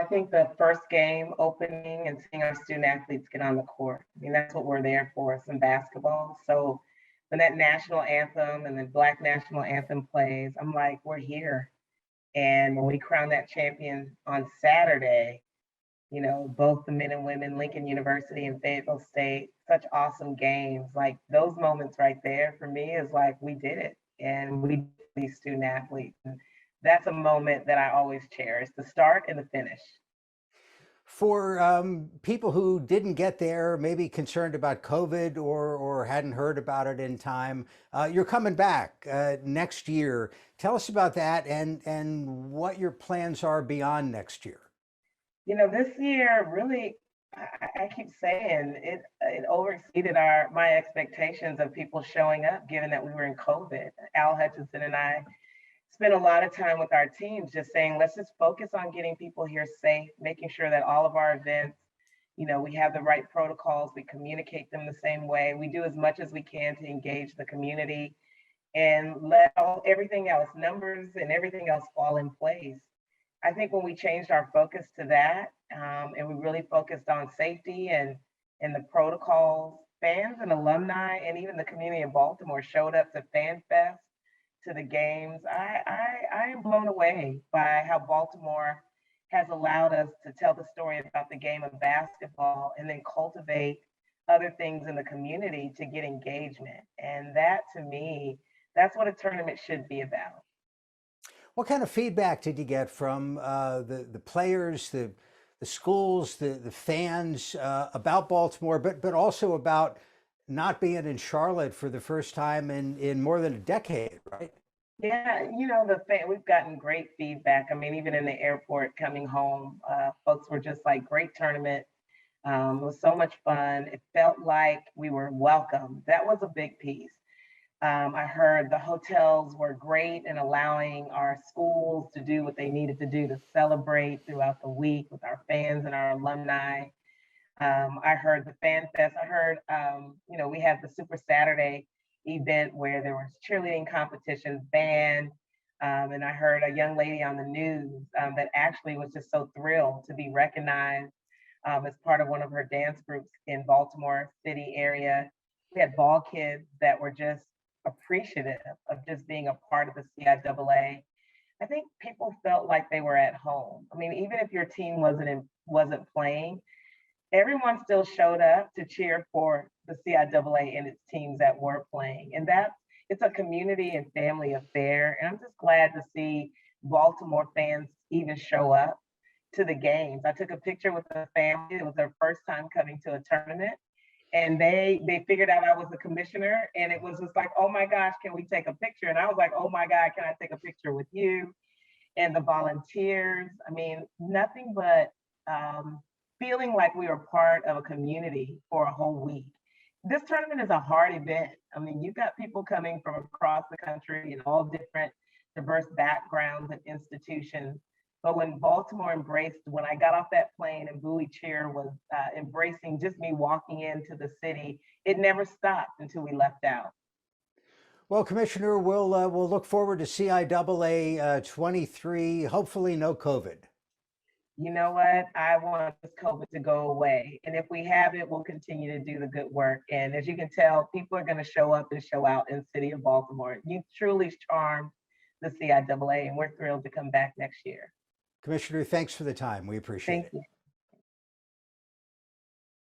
I think the first game opening and seeing our student athletes get on the court. I mean, that's what we're there for, some basketball. So when that national anthem and the Black national anthem plays, I'm like, we're here. And when we crown that champion on Saturday, both the men and women, Lincoln University and Fayetteville State, such awesome games. Like those moments right there for me is like, we did it. And we these student athletes. And that's a moment that I always cherish, the start and the finish. For people who didn't get there, maybe concerned about COVID or hadn't heard about it in time, you're coming back next year. Tell us about that and what your plans are beyond next year. This year really, I keep saying it overexceeded my expectations of people showing up, given that we were in COVID. Al Hutchinson and I spent a lot of time with our teams just saying, let's just focus on getting people here safe, making sure that all of our events, we have the right protocols, we communicate them the same way, we do as much as we can to engage the community and let everything else, numbers and everything else fall in place. I think when we changed our focus to that, and we really focused on safety and the protocols, fans and alumni and even the community of Baltimore showed up to Fan Fest, to the games. I am blown away by how Baltimore has allowed us to tell the story about the game of basketball and then cultivate other things in the community to get engagement. And that to me, that's what a tournament should be about. What kind of feedback did you get from the players, the schools, the fans about Baltimore, but also about not being in Charlotte for the first time in more than a decade, right? Yeah, we've gotten great feedback. I mean, even in the airport coming home, folks were just like, great tournament. It was so much fun. It felt like we were welcome. That was a big piece. I heard the hotels were great in allowing our schools to do what they needed to do to celebrate throughout the week with our fans and our alumni. I heard the Fan Fest. I heard, we had the Super Saturday event where there was cheerleading competitions, band, and I heard a young lady on the news that actually was just so thrilled to be recognized as part of one of her dance groups in Baltimore City area. We had ball kids that were just appreciative of just being a part of the CIAA. I think people felt like they were at home. I mean, even if your team wasn't playing, everyone still showed up to cheer for the CIAA and its teams that were playing. And it's a community and family affair. And I'm just glad to see Baltimore fans even show up to the games. I took a picture with the family. It was their first time coming to a tournament. And they figured out I was the commissioner, and it was just like, oh my gosh, can we take a picture? And I was like, oh my God, can I take a picture with you? And the volunteers, I mean, nothing but feeling like we were part of a community for a whole week. This tournament is a hard event. I mean, you've got people coming from across the country in all different diverse backgrounds and institutions. But when when I got off that plane and Bowie Cheer was embracing just me walking into the city, it never stopped until we left out. Well, Commissioner, we'll look forward to CIAA 23. Hopefully, no COVID. You know what? I want this COVID to go away. And if we have it, we'll continue to do the good work. And as you can tell, people are going to show up and show out in the city of Baltimore. You truly charmed the CIAA, and we're thrilled to come back next year. Commissioner, thanks for the time. We appreciate it. Thank you.